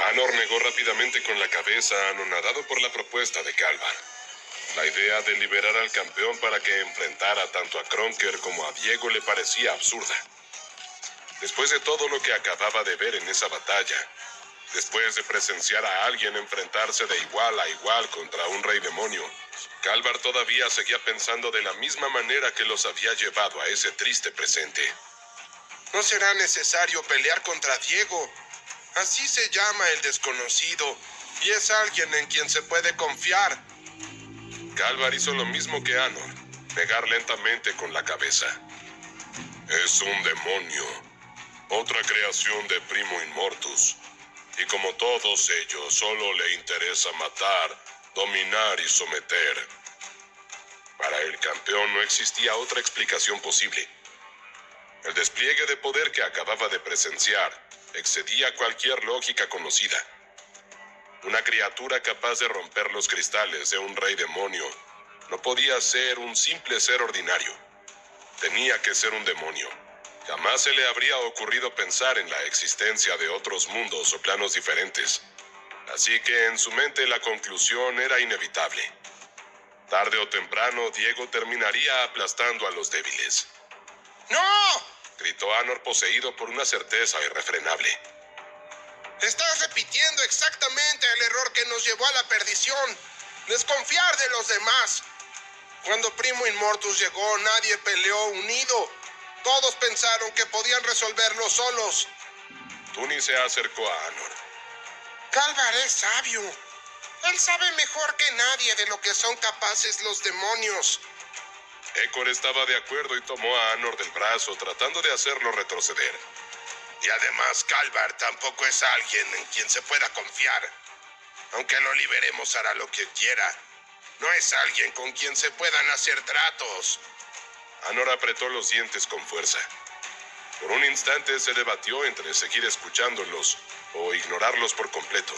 Anor negó rápidamente con la cabeza, anonadado por la propuesta de Kalvar. La idea de liberar al campeón para que enfrentara tanto a Kronker como a Diego le parecía absurda. Después de todo lo que acababa de ver en esa batalla, después de presenciar a alguien enfrentarse de igual a igual contra un rey demonio, Kalvar todavía seguía pensando de la misma manera que los había llevado a ese triste presente. No será necesario pelear contra Diego. Así se llama el desconocido, y es alguien en quien se puede confiar. Kalvar hizo lo mismo que Anor, negar lentamente con la cabeza. Es un demonio, otra creación de Primo Immortus. Y como todos ellos, solo le interesa matar, dominar y someter. Para el campeón no existía otra explicación posible. El despliegue de poder que acababa de presenciar excedía cualquier lógica conocida. Una criatura capaz de romper los cristales de un rey demonio no podía ser un simple ser ordinario. Tenía que ser un demonio. Jamás se le habría ocurrido pensar en la existencia de otros mundos o planos diferentes. Así que en su mente la conclusión era inevitable. Tarde o temprano, Diego terminaría aplastando a los débiles. ¡No! Gritó Anor, poseído por una certeza irrefrenable. Estás repitiendo exactamente el error que nos llevó a la perdición. Desconfiar de los demás. Cuando Primo Immortus llegó, nadie peleó unido. Todos pensaron que podían resolverlo solos. Tuni se acercó a Anor. Kalvar es sabio. Él sabe mejor que nadie de lo que son capaces los demonios. Ekor estaba de acuerdo y tomó a Anor del brazo, tratando de hacerlo retroceder. Y además, Kalvar tampoco es alguien en quien se pueda confiar. Aunque lo liberemos, hará lo que quiera. No es alguien con quien se puedan hacer tratos. Anor apretó los dientes con fuerza. Por un instante se debatió entre seguir escuchándolos o ignorarlos por completo.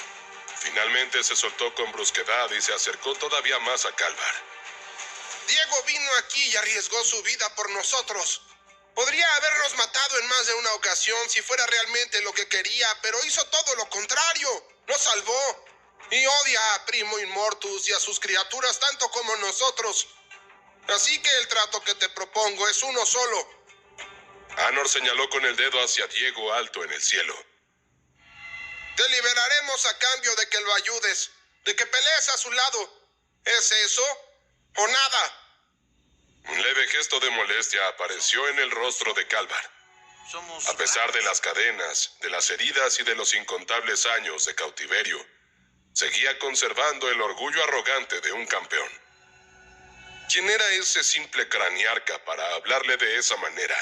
Finalmente se soltó con brusquedad y se acercó todavía más a Kalvar. Diego vino aquí y arriesgó su vida por nosotros. Podría habernos matado en más de una ocasión si fuera realmente lo que quería, pero hizo todo lo contrario. Nos salvó. Y odia a Primo Immortus y a sus criaturas tanto como nosotros. Así que el trato que te propongo es uno solo. Anor señaló con el dedo hacia Diego alto en el cielo. Te liberaremos a cambio de que lo ayudes, de que pelees a su lado. ¿Es eso o nada? Un leve gesto de molestia apareció en el rostro de Kalvar. A pesar de las cadenas, de las heridas y de los incontables años de cautiverio, seguía conservando el orgullo arrogante de un campeón. ¿Quién era ese simple craniarca para hablarle de esa manera?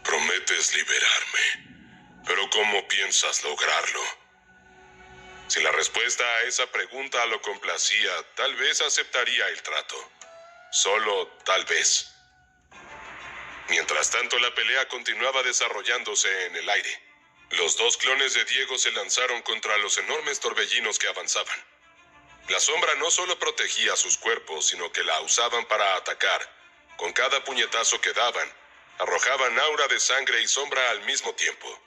Prometes liberarme, pero ¿cómo piensas lograrlo? Si la respuesta a esa pregunta lo complacía, tal vez aceptaría el trato. Solo tal vez. Mientras tanto, la pelea continuaba desarrollándose en el aire. Los dos clones de Diego se lanzaron contra los enormes torbellinos que avanzaban. La sombra no solo protegía sus cuerpos, sino que la usaban para atacar. Con cada puñetazo que daban, arrojaban aura de sangre y sombra al mismo tiempo.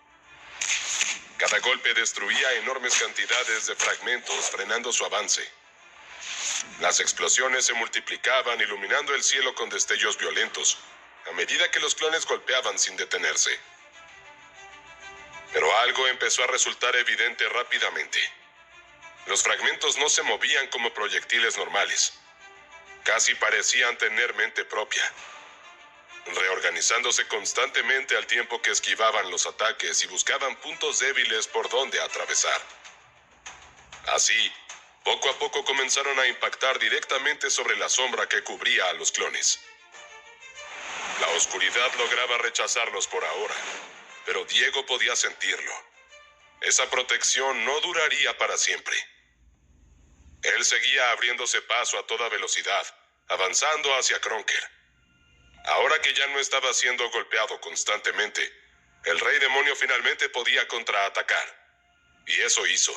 Cada golpe destruía enormes cantidades de fragmentos, frenando su avance. Las explosiones se multiplicaban, iluminando el cielo con destellos violentos, a medida que los clones golpeaban sin detenerse. Pero algo empezó a resultar evidente rápidamente. Los fragmentos no se movían como proyectiles normales. Casi parecían tener mente propia, reorganizándose constantemente al tiempo que esquivaban los ataques y buscaban puntos débiles por donde atravesar. Así, poco a poco comenzaron a impactar directamente sobre la sombra que cubría a los clones. La oscuridad lograba rechazarlos por ahora, pero Diego podía sentirlo. Esa protección no duraría para siempre. Él seguía abriéndose paso a toda velocidad, avanzando hacia Kronker. Ahora que ya no estaba siendo golpeado constantemente, el rey demonio finalmente podía contraatacar. Y eso hizo.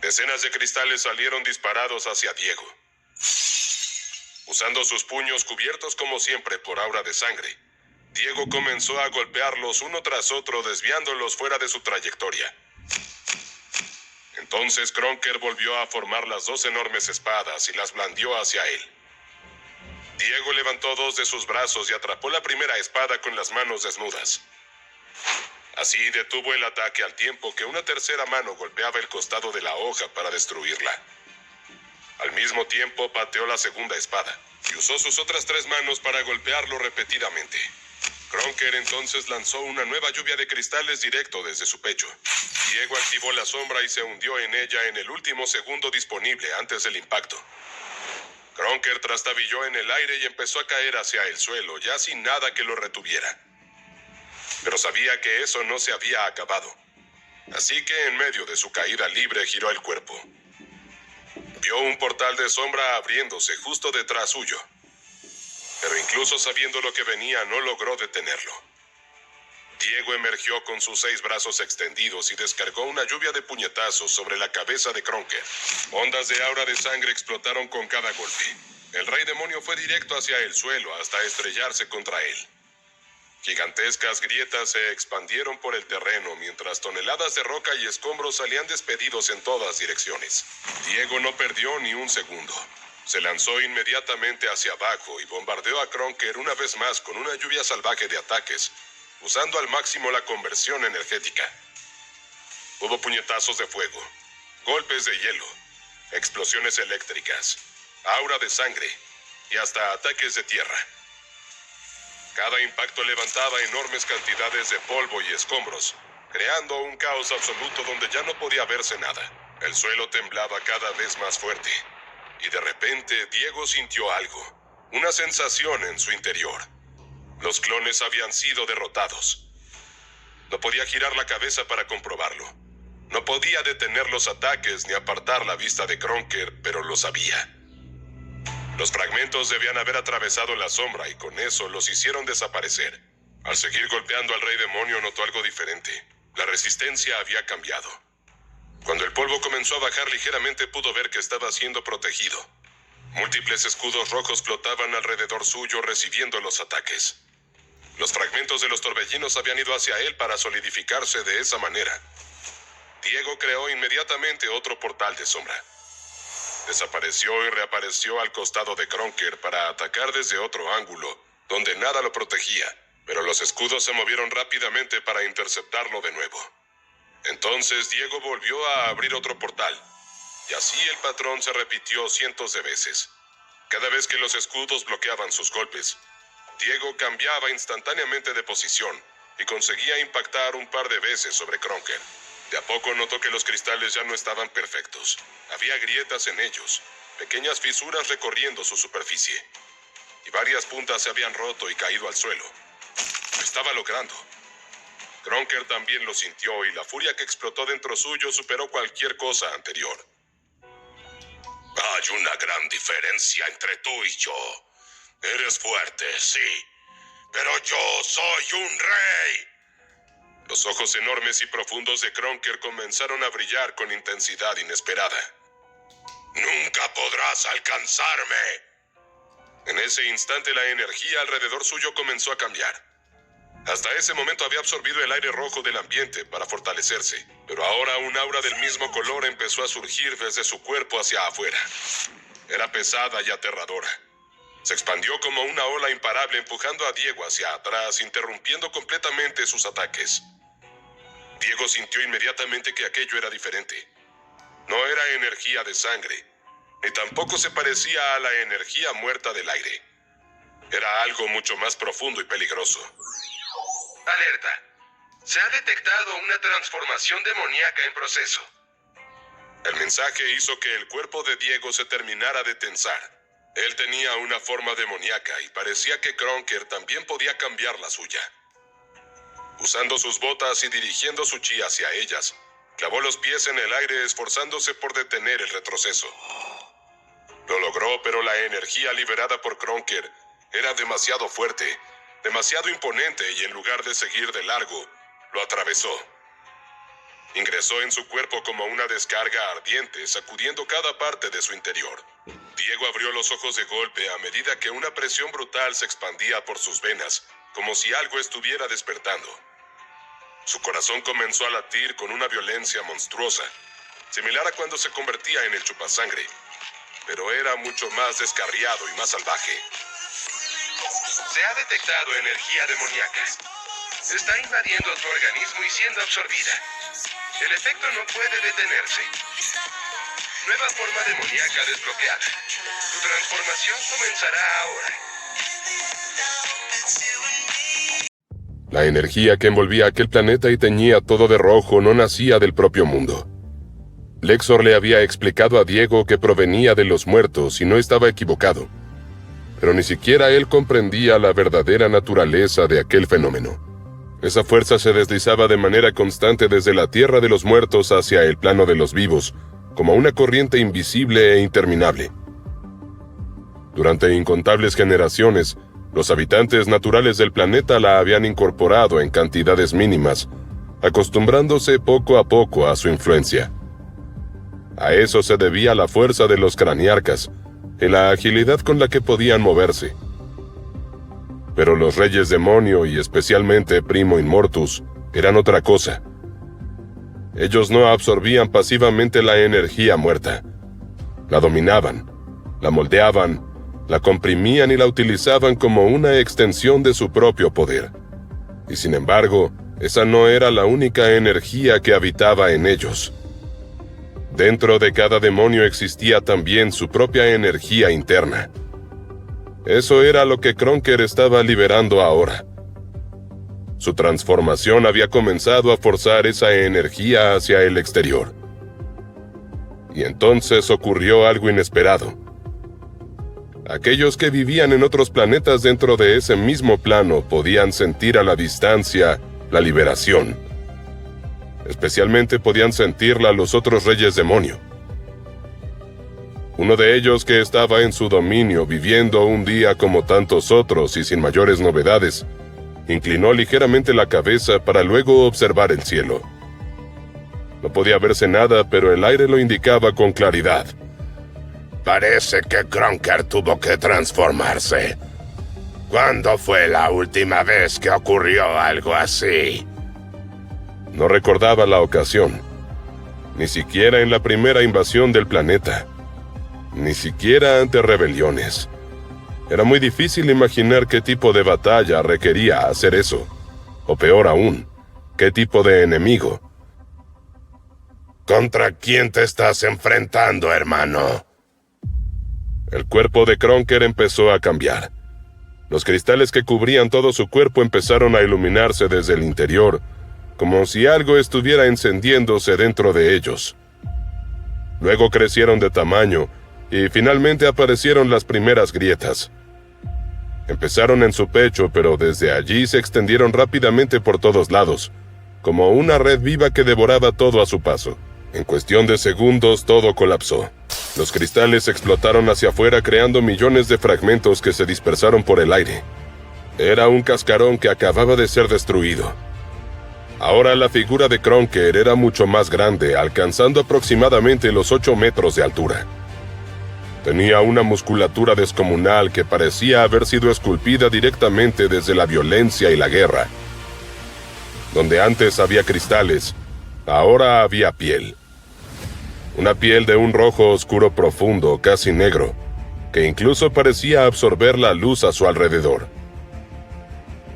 Decenas de cristales salieron disparados hacia Diego. Usando sus puños cubiertos como siempre por aura de sangre, Diego comenzó a golpearlos uno tras otro, desviándolos fuera de su trayectoria. Entonces Kronker volvió a formar las dos enormes espadas y las blandió hacia él. Diego levantó dos de sus brazos y atrapó la primera espada con las manos desnudas. Así detuvo el ataque al tiempo que una tercera mano golpeaba el costado de la hoja para destruirla. Al mismo tiempo pateó la segunda espada y usó sus otras tres manos para golpearlo repetidamente. Kronker entonces lanzó una nueva lluvia de cristales directo desde su pecho. Diego activó la sombra y se hundió en ella en el último segundo disponible antes del impacto. Kronker trastabilló en el aire y empezó a caer hacia el suelo, ya sin nada que lo retuviera. Pero sabía que eso no se había acabado. Así que en medio de su caída libre giró el cuerpo. Vio un portal de sombra abriéndose justo detrás suyo. Pero incluso sabiendo lo que venía, no logró detenerlo. Diego emergió con sus 6 brazos extendidos y descargó una lluvia de puñetazos sobre la cabeza de Kronker. Ondas de aura de sangre explotaron con cada golpe. El rey demonio fue directo hacia el suelo hasta estrellarse contra él. Gigantescas grietas se expandieron por el terreno mientras toneladas de roca y escombros salían despedidos en todas direcciones. Diego no perdió ni un segundo. Se lanzó inmediatamente hacia abajo y bombardeó a Kronker una vez más con una lluvia salvaje de ataques, usando al máximo la conversión energética. Hubo puñetazos de fuego, golpes de hielo, explosiones eléctricas, aura de sangre y hasta ataques de tierra. Cada impacto levantaba enormes cantidades de polvo y escombros, creando un caos absoluto donde ya no podía verse nada. El suelo temblaba cada vez más fuerte, y de repente Diego sintió algo, una sensación en su interior. Los clones habían sido derrotados. No podía girar la cabeza para comprobarlo. No podía detener los ataques ni apartar la vista de Kronker, pero lo sabía. Los fragmentos debían haber atravesado la sombra y con eso los hicieron desaparecer. Al seguir golpeando al rey demonio notó algo diferente. La resistencia había cambiado. Cuando el polvo comenzó a bajar ligeramente pudo ver que estaba siendo protegido. Múltiples escudos rojos flotaban alrededor suyo recibiendo los ataques. Los fragmentos de los torbellinos habían ido hacia él para solidificarse de esa manera. Diego creó inmediatamente otro portal de sombra. Desapareció y reapareció al costado de Kronker para atacar desde otro ángulo, donde nada lo protegía, pero los escudos se movieron rápidamente para interceptarlo de nuevo. Entonces Diego volvió a abrir otro portal, y así el patrón se repitió cientos de veces. Cada vez que los escudos bloqueaban sus golpes, Diego cambiaba instantáneamente de posición y conseguía impactar un par de veces sobre Kronker. De a poco notó que los cristales ya no estaban perfectos. Había grietas en ellos, pequeñas fisuras recorriendo su superficie, y varias puntas se habían roto y caído al suelo. Lo estaba logrando. Kronker también lo sintió y la furia que explotó dentro suyo superó cualquier cosa anterior. Hay una gran diferencia entre tú y yo. Eres fuerte, sí, pero yo soy un rey. Los ojos enormes y profundos de Kronker comenzaron a brillar con intensidad inesperada. ¡Nunca podrás alcanzarme! En ese instante la energía alrededor suyo comenzó a cambiar. Hasta ese momento había absorbido el aire rojo del ambiente para fortalecerse, pero ahora un aura del mismo color empezó a surgir desde su cuerpo hacia afuera. Era pesada y aterradora. Se expandió como una ola imparable empujando a Diego hacia atrás, interrumpiendo completamente sus ataques. Diego sintió inmediatamente que aquello era diferente. No era energía de sangre, ni tampoco se parecía a la energía muerta del aire. Era algo mucho más profundo y peligroso. Alerta. Se ha detectado una transformación demoníaca en proceso. El mensaje hizo que el cuerpo de Diego se terminara de tensar. Él tenía una forma demoníaca y parecía que Kronker también podía cambiar la suya. Usando sus botas y dirigiendo su chi hacia ellas, clavó los pies en el aire esforzándose por detener el retroceso. Lo logró, pero la energía liberada por Kronker era demasiado fuerte, demasiado imponente y en lugar de seguir de largo, lo atravesó. Ingresó en su cuerpo como una descarga ardiente, sacudiendo cada parte de su interior. Diego abrió los ojos de golpe a medida que una presión brutal se expandía por sus venas como si algo estuviera despertando. Su corazón comenzó a latir con una violencia monstruosa, similar a cuando se convertía en el chupasangre, pero era mucho más descarriado y más salvaje. Se ha detectado energía demoníaca. Está invadiendo tu organismo y siendo absorbida. El efecto no puede detenerse. Nueva forma demoníaca desbloqueada. Tu transformación comenzará ahora. La energía que envolvía aquel planeta y teñía todo de rojo no nacía del propio mundo. Lexor le había explicado a Diego que provenía de los muertos y no estaba equivocado. Pero ni siquiera él comprendía la verdadera naturaleza de aquel fenómeno. Esa fuerza se deslizaba de manera constante desde la tierra de los muertos hacia el plano de los vivos, como una corriente invisible e interminable. Durante incontables generaciones, los habitantes naturales del planeta la habían incorporado en cantidades mínimas, acostumbrándose poco a poco a su influencia. A eso se debía la fuerza de los craniarcas y la agilidad con la que podían moverse. Pero los reyes demonio y especialmente Primo Immortus eran otra cosa. Ellos no absorbían pasivamente la energía muerta. La dominaban, la moldeaban, la comprimían y la utilizaban como una extensión de su propio poder. Y sin embargo, esa no era la única energía que habitaba en ellos. Dentro de cada demonio existía también su propia energía interna. Eso era lo que Kronker estaba liberando ahora. Su transformación había comenzado a forzar esa energía hacia el exterior. Y entonces ocurrió algo inesperado. Aquellos que vivían en otros planetas dentro de ese mismo plano podían sentir a la distancia la liberación. Especialmente podían sentirla los otros reyes demonio. Uno de ellos, que estaba en su dominio viviendo un día como tantos otros y sin mayores novedades, inclinó ligeramente la cabeza para luego observar el cielo. No podía verse nada, pero el aire lo indicaba con claridad. Parece que Kronker tuvo que transformarse. ¿Cuándo fue la última vez que ocurrió algo así? No recordaba la ocasión, ni siquiera en la primera invasión del planeta, ni siquiera ante rebeliones. Era muy difícil imaginar qué tipo de batalla requería hacer eso, o peor aún, qué tipo de enemigo. ¿Contra quién te estás enfrentando, hermano? El cuerpo de Kronker empezó a cambiar. Los cristales que cubrían todo su cuerpo empezaron a iluminarse desde el interior, como si algo estuviera encendiéndose dentro de ellos. Luego crecieron de tamaño y finalmente aparecieron las primeras grietas. Empezaron en su pecho, pero desde allí se extendieron rápidamente por todos lados, como una red viva que devoraba todo a su paso. En cuestión de segundos todo colapsó. Los cristales explotaron hacia afuera creando millones de fragmentos que se dispersaron por el aire. Era un cascarón que acababa de ser destruido. Ahora la figura de Kronker era mucho más grande, alcanzando aproximadamente los 8 metros de altura. Tenía una musculatura descomunal que parecía haber sido esculpida directamente desde la violencia y la guerra. Donde antes había cristales, ahora había piel. Una piel de un rojo oscuro profundo, casi negro, que incluso parecía absorber la luz a su alrededor.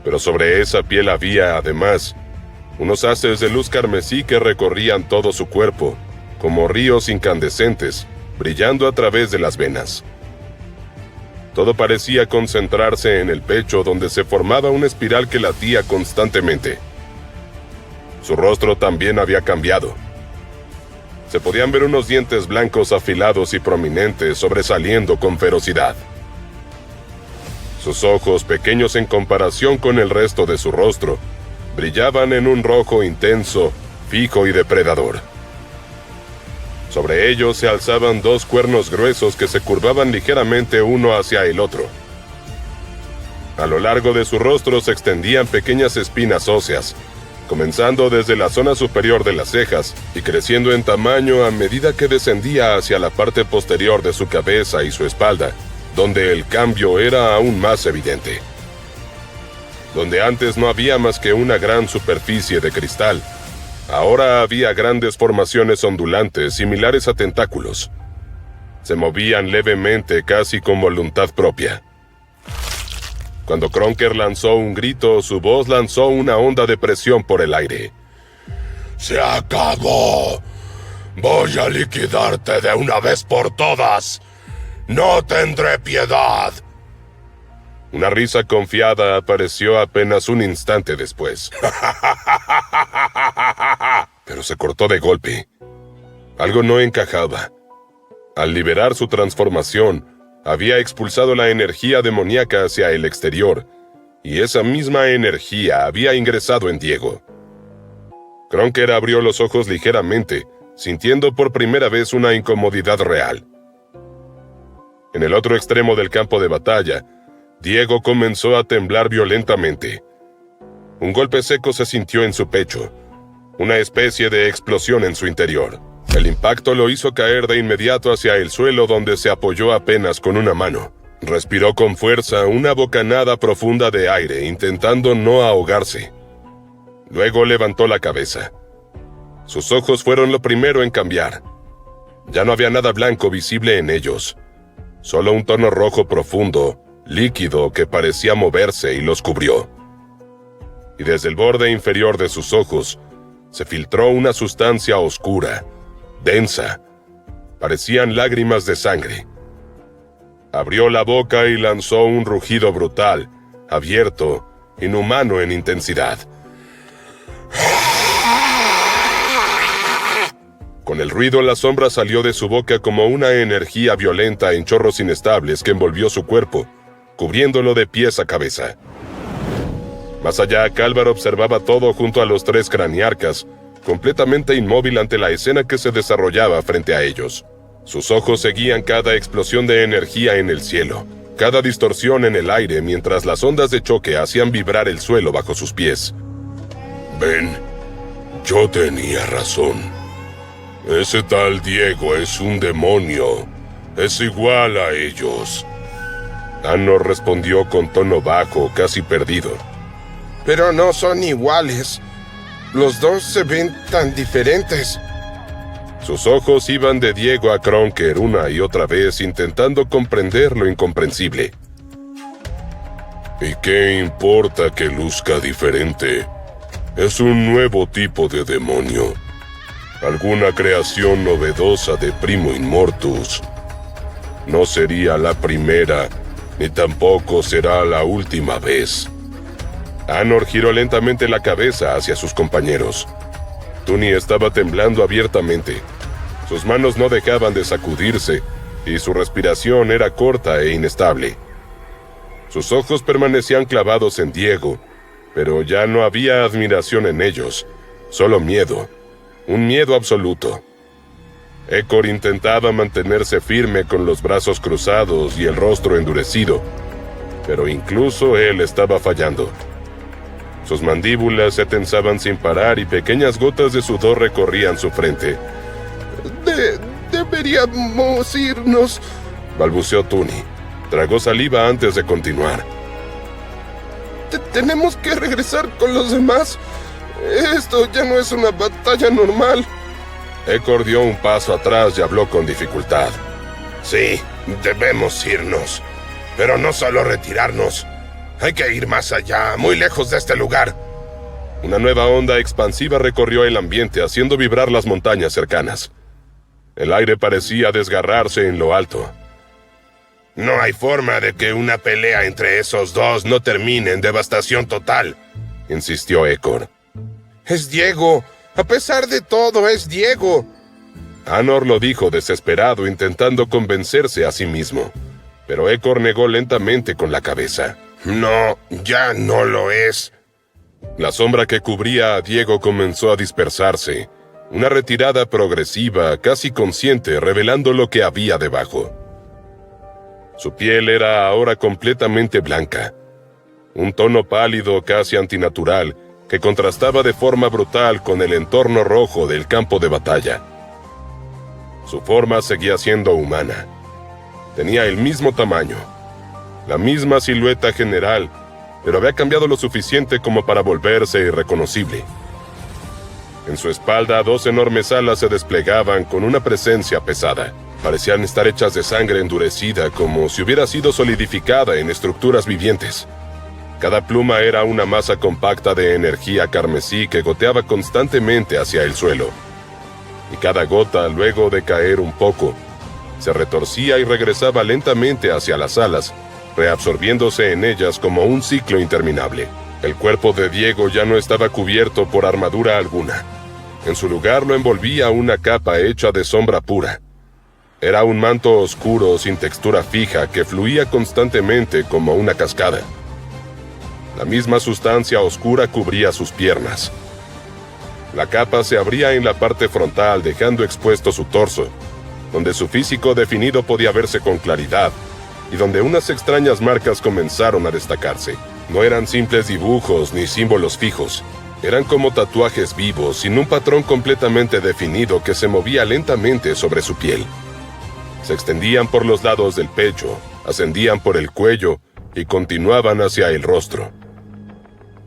Pero sobre esa piel había, además, unos haces de luz carmesí que recorrían todo su cuerpo, como ríos incandescentes, brillando a través de las venas. Todo parecía concentrarse en el pecho, donde se formaba una espiral que latía constantemente. Su rostro también había cambiado. Se podían ver unos dientes blancos afilados y prominentes sobresaliendo con ferocidad. Sus ojos, pequeños en comparación con el resto de su rostro, brillaban en un rojo intenso, fijo y depredador. Sobre ellos se alzaban 2 cuernos gruesos que se curvaban ligeramente uno hacia el otro. A lo largo de su rostro se extendían pequeñas espinas óseas, comenzando desde la zona superior de las cejas y creciendo en tamaño a medida que descendía hacia la parte posterior de su cabeza y su espalda, donde el cambio era aún más evidente. Donde antes no había más que una gran superficie de cristal, ahora había grandes formaciones ondulantes similares a tentáculos. Se movían levemente, casi con voluntad propia. Cuando Kronker lanzó un grito, su voz lanzó una onda de presión por el aire. ¡Se acabó! ¡Voy a liquidarte de una vez por todas! ¡No tendré piedad! Una risa confiada apareció apenas un instante después. Pero se cortó de golpe. Algo no encajaba. Al liberar su transformación, había expulsado la energía demoníaca hacia el exterior, y esa misma energía había ingresado en Diego. Kronker abrió los ojos ligeramente, sintiendo por primera vez una incomodidad real. En el otro extremo del campo de batalla, Diego comenzó a temblar violentamente. Un golpe seco se sintió en su pecho, una especie de explosión en su interior. El impacto lo hizo caer de inmediato hacia el suelo, donde se apoyó apenas con una mano. Respiró con fuerza una bocanada profunda de aire, intentando no ahogarse. Luego levantó la cabeza. Sus ojos fueron lo primero en cambiar. Ya no había nada blanco visible en ellos, solo un tono rojo profundo, líquido, que parecía moverse y los cubrió. Y desde el borde inferior de sus ojos se filtró una sustancia oscura, densa. Parecían lágrimas de sangre. Abrió la boca y lanzó un rugido brutal, abierto, inhumano en intensidad. Con el ruido, la sombra salió de su boca como una energía violenta en chorros inestables que envolvió su cuerpo, cubriéndolo de pies a cabeza. Más allá, Calvar observaba todo junto a los tres craniarcas, completamente inmóvil ante la escena que se desarrollaba frente a ellos. Sus ojos seguían cada explosión de energía en el cielo, cada distorsión en el aire, mientras las ondas de choque hacían vibrar el suelo bajo sus pies. Ven, yo tenía razón. Ese tal Diego es un demonio. Es igual a ellos. Anor respondió con tono bajo, casi perdido. Pero no son iguales. Los dos se ven tan diferentes. Sus ojos iban de Diego a Kronker una y otra vez, intentando comprender lo incomprensible. ¿Y qué importa que luzca diferente? Es un nuevo tipo de demonio. Alguna creación novedosa de Primo Immortus. No sería la primera, ni tampoco será la última vez. Anor giró lentamente la cabeza hacia sus compañeros. Tunney estaba temblando abiertamente. Sus manos no dejaban de sacudirse, y su respiración era corta e inestable. Sus ojos permanecían clavados en Diego, pero ya no había admiración en ellos, solo miedo. Un miedo absoluto. Ecor intentaba mantenerse firme con los brazos cruzados y el rostro endurecido, pero incluso él estaba fallando. Sus mandíbulas se tensaban sin parar y pequeñas gotas de sudor recorrían su frente. Deberíamos irnos, balbuceó Tunney. Tragó saliva antes de continuar. Tenemos que regresar con los demás. Esto ya no es una batalla normal. Ecor dio un paso atrás y habló con dificultad. Sí, debemos irnos. Pero no solo retirarnos. Hay que ir más allá, muy lejos de este lugar. Una nueva onda expansiva recorrió el ambiente, haciendo vibrar las montañas cercanas. El aire parecía desgarrarse en lo alto. No hay forma de que una pelea entre esos dos no termine en devastación total, insistió Ecor. Es Diego. A pesar de todo, es Diego. Anor lo dijo desesperado, intentando convencerse a sí mismo. Pero Ecor negó lentamente con la cabeza. No, ya no lo es. La sombra que cubría a Diego comenzó a dispersarse. Una retirada progresiva, casi consciente, revelando lo que había debajo. Su piel era ahora completamente blanca. Un tono pálido, casi antinatural, que contrastaba de forma brutal con el entorno rojo del campo de batalla. Su forma seguía siendo humana. Tenía el mismo tamaño, la misma silueta general, pero había cambiado lo suficiente como para volverse irreconocible. En su espalda, 2 enormes alas se desplegaban con una presencia pesada. Parecían estar hechas de sangre endurecida, como si hubiera sido solidificada en estructuras vivientes. Cada pluma era una masa compacta de energía carmesí que goteaba constantemente hacia el suelo. Y cada gota, luego de caer un poco, se retorcía y regresaba lentamente hacia las alas, reabsorbiéndose en ellas como un ciclo interminable. El cuerpo de Diego ya no estaba cubierto por armadura alguna. En su lugar lo envolvía una capa hecha de sombra pura. Era un manto oscuro sin textura fija que fluía constantemente como una cascada. La misma sustancia oscura cubría sus piernas. La capa se abría en la parte frontal, dejando expuesto su torso, donde su físico definido podía verse con claridad, y donde unas extrañas marcas comenzaron a destacarse. No eran simples dibujos ni símbolos fijos. Eran como tatuajes vivos, sin un patrón completamente definido que se movía lentamente sobre su piel. Se extendían por los lados del pecho, ascendían por el cuello y continuaban hacia el rostro.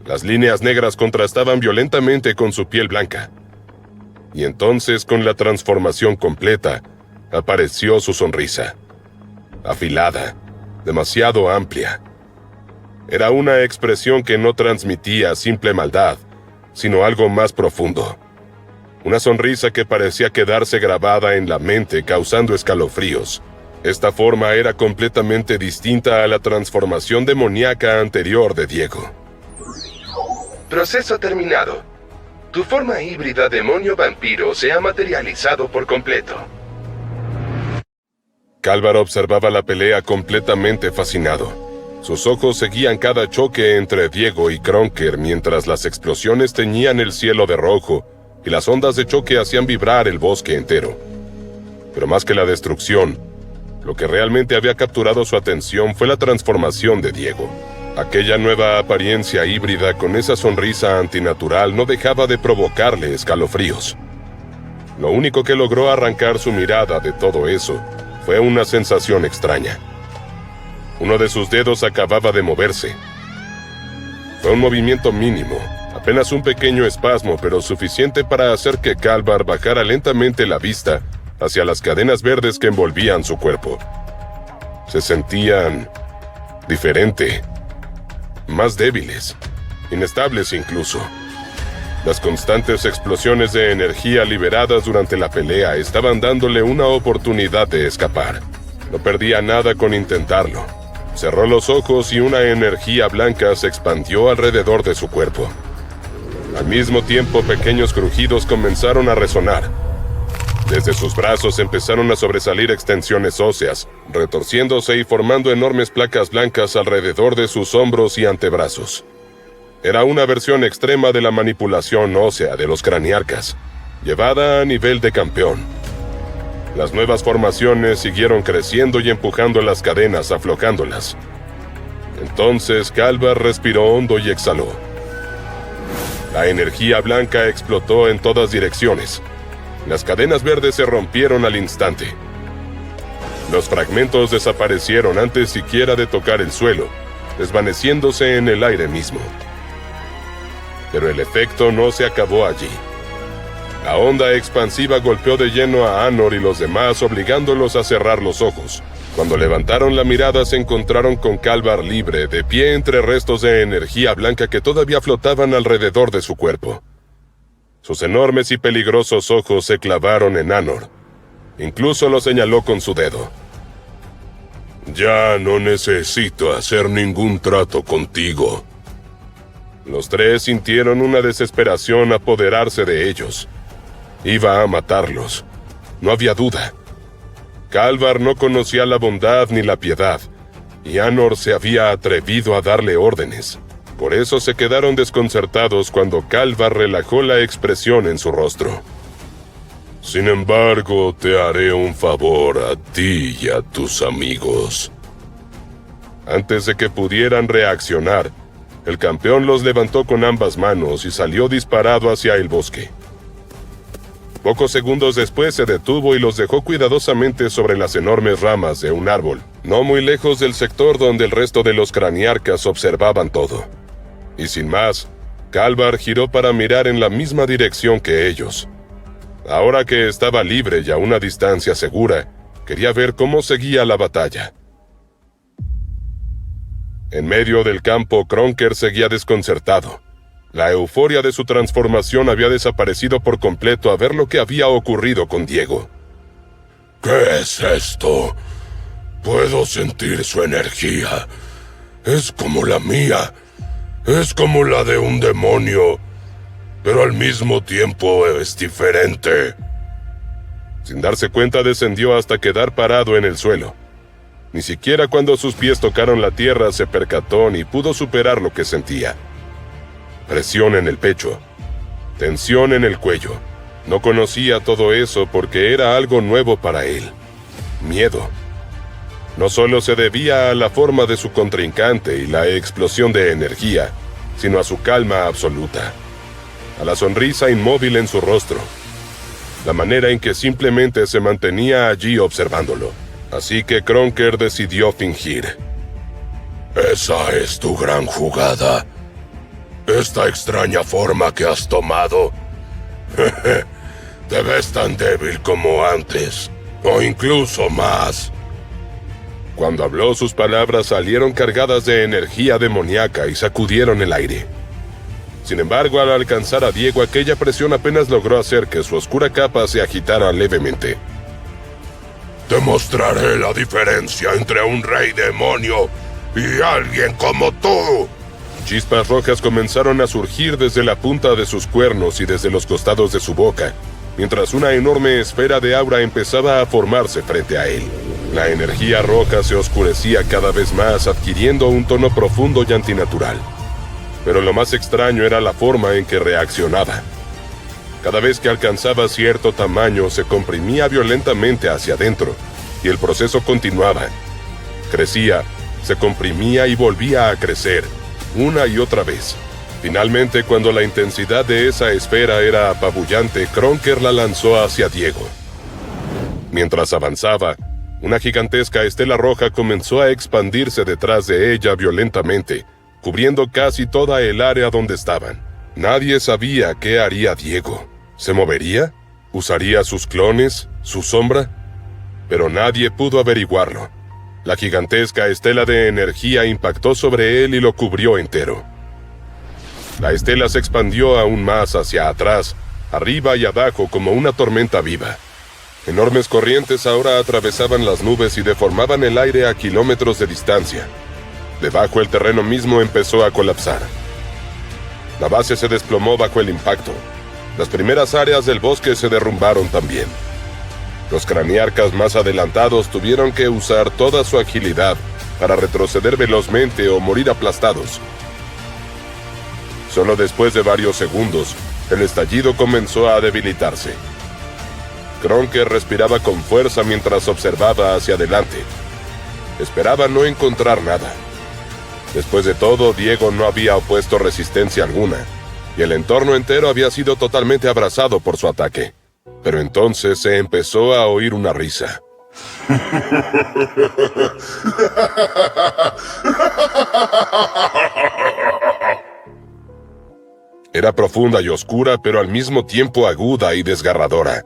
Las líneas negras contrastaban violentamente con su piel blanca. Y entonces, con la transformación completa, apareció su sonrisa. Afilada, demasiado amplia. Era una expresión que no transmitía simple maldad, sino algo más profundo. Una sonrisa que parecía quedarse grabada en la mente, causando escalofríos. Esta forma era completamente distinta a la transformación demoníaca anterior de Diego. Proceso terminado. Tu forma híbrida demonio-vampiro se ha materializado por completo. Calvar observaba la pelea completamente fascinado. Sus ojos seguían cada choque entre Diego y Kronker mientras las explosiones teñían el cielo de rojo y las ondas de choque hacían vibrar el bosque entero. Pero más que la destrucción, lo que realmente había capturado su atención fue la transformación de Diego. Aquella nueva apariencia híbrida con esa sonrisa antinatural no dejaba de provocarle escalofríos. Lo único que logró arrancar su mirada de todo eso fue una sensación extraña. Uno de sus dedos acababa de moverse. Fue un movimiento mínimo, apenas un pequeño espasmo, pero suficiente para hacer que Calvar bajara lentamente la vista hacia las cadenas verdes que envolvían su cuerpo. Se sentían diferente, más débiles, inestables incluso. Las constantes explosiones de energía liberadas durante la pelea estaban dándole una oportunidad de escapar. No perdía nada con intentarlo. Cerró los ojos y una energía blanca se expandió alrededor de su cuerpo. Al mismo tiempo, pequeños crujidos comenzaron a resonar. Desde sus brazos empezaron a sobresalir extensiones óseas, retorciéndose y formando enormes placas blancas alrededor de sus hombros y antebrazos. Era una versión extrema de la manipulación ósea de los craniarcas, llevada a nivel de campeón. Las nuevas formaciones siguieron creciendo y empujando las cadenas, aflojándolas. Entonces Calvar respiró hondo y exhaló. La energía blanca explotó en todas direcciones. Las cadenas verdes se rompieron al instante. Los fragmentos desaparecieron antes siquiera de tocar el suelo, desvaneciéndose en el aire mismo. Pero el efecto no se acabó allí. La onda expansiva golpeó de lleno a Anor y los demás, obligándolos a cerrar los ojos. Cuando levantaron la mirada se encontraron con Calvar libre, de pie entre restos de energía blanca que todavía flotaban alrededor de su cuerpo. Sus enormes y peligrosos ojos se clavaron en Anor. Incluso lo señaló con su dedo. Ya no necesito hacer ningún trato contigo. Los tres sintieron una desesperación apoderarse de ellos. Iba a matarlos. No había duda. Calvar no conocía la bondad ni la piedad, y Anor se había atrevido a darle órdenes. Por eso se quedaron desconcertados cuando Calvar relajó la expresión en su rostro. Sin embargo, te haré un favor a ti y a tus amigos. Antes de que pudieran reaccionar, el campeón los levantó con ambas manos y salió disparado hacia el bosque. Pocos segundos después se detuvo y los dejó cuidadosamente sobre las enormes ramas de un árbol, no muy lejos del sector donde el resto de los craniarcas observaban todo. Y sin más, Kalvar giró para mirar en la misma dirección que ellos. Ahora que estaba libre y a una distancia segura, quería ver cómo seguía la batalla. En medio del campo, Kronker seguía desconcertado. La euforia de su transformación había desaparecido por completo a ver lo que había ocurrido con Diego. ¿Qué es esto? Puedo sentir su energía. Es como la mía. Es como la de un demonio. Pero al mismo tiempo es diferente. Sin darse cuenta, descendió hasta quedar parado en el suelo. Ni siquiera cuando sus pies tocaron la tierra se percató ni pudo superar lo que sentía. Presión en el pecho, tensión en el cuello. No conocía todo eso porque era algo nuevo para él. Miedo. No solo se debía a la forma de su contrincante y la explosión de energía, sino a su calma absoluta, a la sonrisa inmóvil en su rostro, la manera en que simplemente se mantenía allí observándolo. Así que Kronker decidió fingir. Esa es tu gran jugada. Esta extraña forma que has tomado. Te ves tan débil como antes, o incluso más. Cuando habló, sus palabras salieron cargadas de energía demoníaca y sacudieron el aire. Sin embargo, al alcanzar a Diego, aquella presión apenas logró hacer que su oscura capa se agitara levemente. Te mostraré la diferencia entre un rey demonio y alguien como tú. Chispas rojas comenzaron a surgir desde la punta de sus cuernos y desde los costados de su boca, mientras una enorme esfera de aura empezaba a formarse frente a él. La energía roja se oscurecía cada vez más, adquiriendo un tono profundo y antinatural. Pero lo más extraño era la forma en que reaccionaba. Cada vez que alcanzaba cierto tamaño, se comprimía violentamente hacia adentro, y el proceso continuaba. Crecía, se comprimía y volvía a crecer, una y otra vez. Finalmente, cuando la intensidad de esa esfera era apabullante, Kronker la lanzó hacia Diego. Mientras avanzaba, una gigantesca estela roja comenzó a expandirse detrás de ella violentamente, cubriendo casi toda el área donde estaban. Nadie sabía qué haría Diego. ¿Se movería? ¿Usaría sus clones? ¿Su sombra? Pero nadie pudo averiguarlo. La gigantesca estela de energía impactó sobre él y lo cubrió entero. La estela se expandió aún más hacia atrás, arriba y abajo como una tormenta viva. Enormes corrientes ahora atravesaban las nubes y deformaban el aire a kilómetros de distancia. Debajo el terreno mismo empezó a colapsar. La base se desplomó bajo el impacto. Las primeras áreas del bosque se derrumbaron también. Los craniarcas más adelantados tuvieron que usar toda su agilidad para retroceder velozmente o morir aplastados. Solo después de varios segundos, el estallido comenzó a debilitarse. Kronker respiraba con fuerza mientras observaba hacia adelante. Esperaba no encontrar nada. Después de todo, Diego no había opuesto resistencia alguna, y el entorno entero había sido totalmente abrazado por su ataque. Pero entonces se empezó a oír una risa. Era profunda y oscura, pero al mismo tiempo aguda y desgarradora.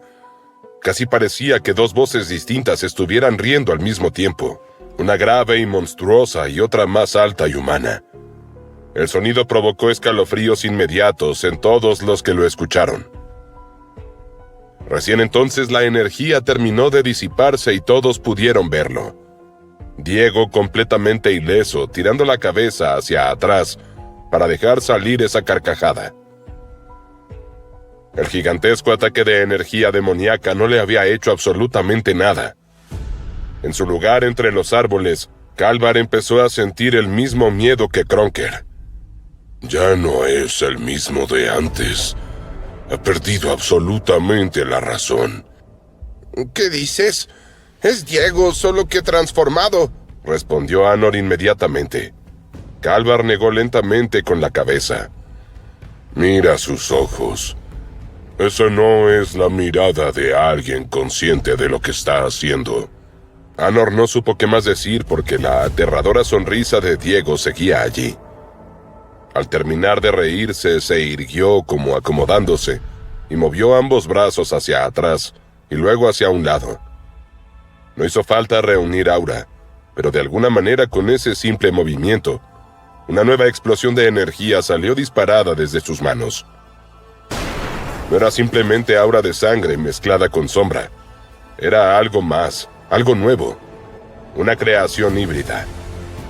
Casi parecía que dos voces distintas estuvieran riendo al mismo tiempo, una grave y monstruosa y otra más alta y humana. El sonido provocó escalofríos inmediatos en todos los que lo escucharon. Recién entonces la energía terminó de disiparse y todos pudieron verlo. Diego, completamente ileso, tirando la cabeza hacia atrás para dejar salir esa carcajada. El gigantesco ataque de energía demoníaca no le había hecho absolutamente nada. En su lugar entre los árboles, Kalvar empezó a sentir el mismo miedo que Kronker. Ya no es el mismo de antes. Ha perdido absolutamente la razón. ¿Qué dices? Es Diego, solo que transformado, respondió Anor inmediatamente. Kalvar negó lentamente con la cabeza. Mira sus ojos. Esa no es la mirada de alguien consciente de lo que está haciendo. Anor no supo qué más decir porque la aterradora sonrisa de Diego seguía allí. Al terminar de reírse, se irguió como acomodándose y movió ambos brazos hacia atrás y luego hacia un lado. No hizo falta reunir aura, pero de alguna manera con ese simple movimiento, una nueva explosión de energía salió disparada desde sus manos. No era simplemente aura de sangre mezclada con sombra. Era algo más, algo nuevo. Una creación híbrida.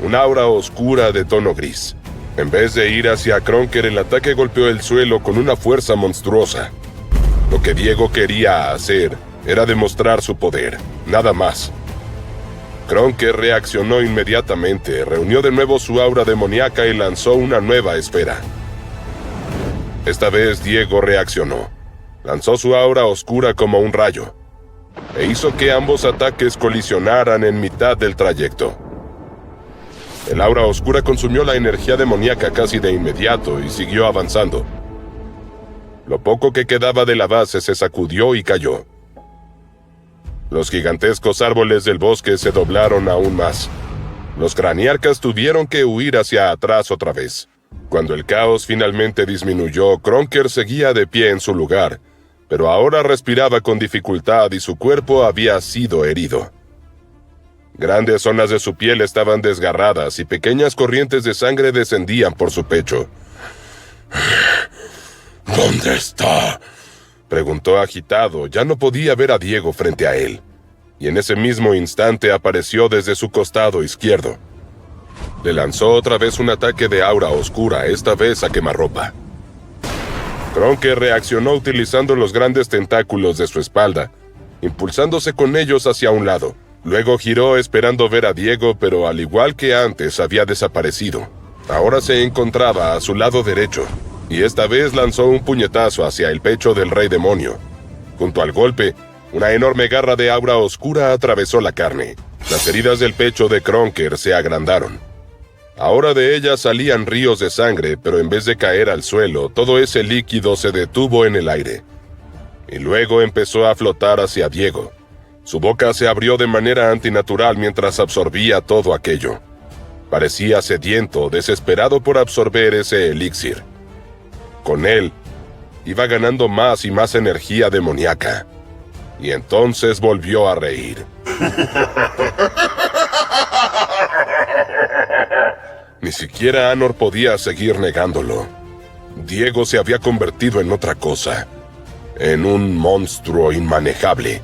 Un aura oscura de tono gris. En vez de ir hacia Kronker, el ataque golpeó el suelo con una fuerza monstruosa. Lo que Diego quería hacer era demostrar su poder, nada más. Kronker reaccionó inmediatamente, reunió de nuevo su aura demoníaca y lanzó una nueva esfera. Esta vez Diego reaccionó. Lanzó su aura oscura como un rayo, e hizo que ambos ataques colisionaran en mitad del trayecto. El aura oscura consumió la energía demoníaca casi de inmediato y siguió avanzando. Lo poco que quedaba de la base se sacudió y cayó. Los gigantescos árboles del bosque se doblaron aún más. Los craniarcas tuvieron que huir hacia atrás otra vez. Cuando el caos finalmente disminuyó, Kronker seguía de pie en su lugar, pero ahora respiraba con dificultad y su cuerpo había sido herido. Grandes zonas de su piel estaban desgarradas y pequeñas corrientes de sangre descendían por su pecho. ¿Dónde está?, preguntó agitado. Ya no podía ver a Diego frente a él, y en ese mismo instante apareció desde su costado izquierdo. Le lanzó otra vez un ataque de aura oscura, esta vez a quemarropa. Kronker reaccionó utilizando los grandes tentáculos de su espalda, impulsándose con ellos hacia un lado. Luego giró esperando ver a Diego, pero al igual que antes había desaparecido. Ahora se encontraba a su lado derecho, y esta vez lanzó un puñetazo hacia el pecho del rey demonio. Junto al golpe, una enorme garra de aura oscura atravesó la carne. Las heridas del pecho de Kronker se agrandaron. Ahora de ellas salían ríos de sangre, pero en vez de caer al suelo, todo ese líquido se detuvo en el aire. Y luego empezó a flotar hacia Diego. Su boca se abrió de manera antinatural mientras absorbía todo aquello. Parecía sediento, desesperado por absorber ese elixir. Con él, iba ganando más y más energía demoníaca. Y entonces volvió a reír. Ni siquiera Anor podía seguir negándolo. Diego se había convertido en otra cosa, en un monstruo inmanejable.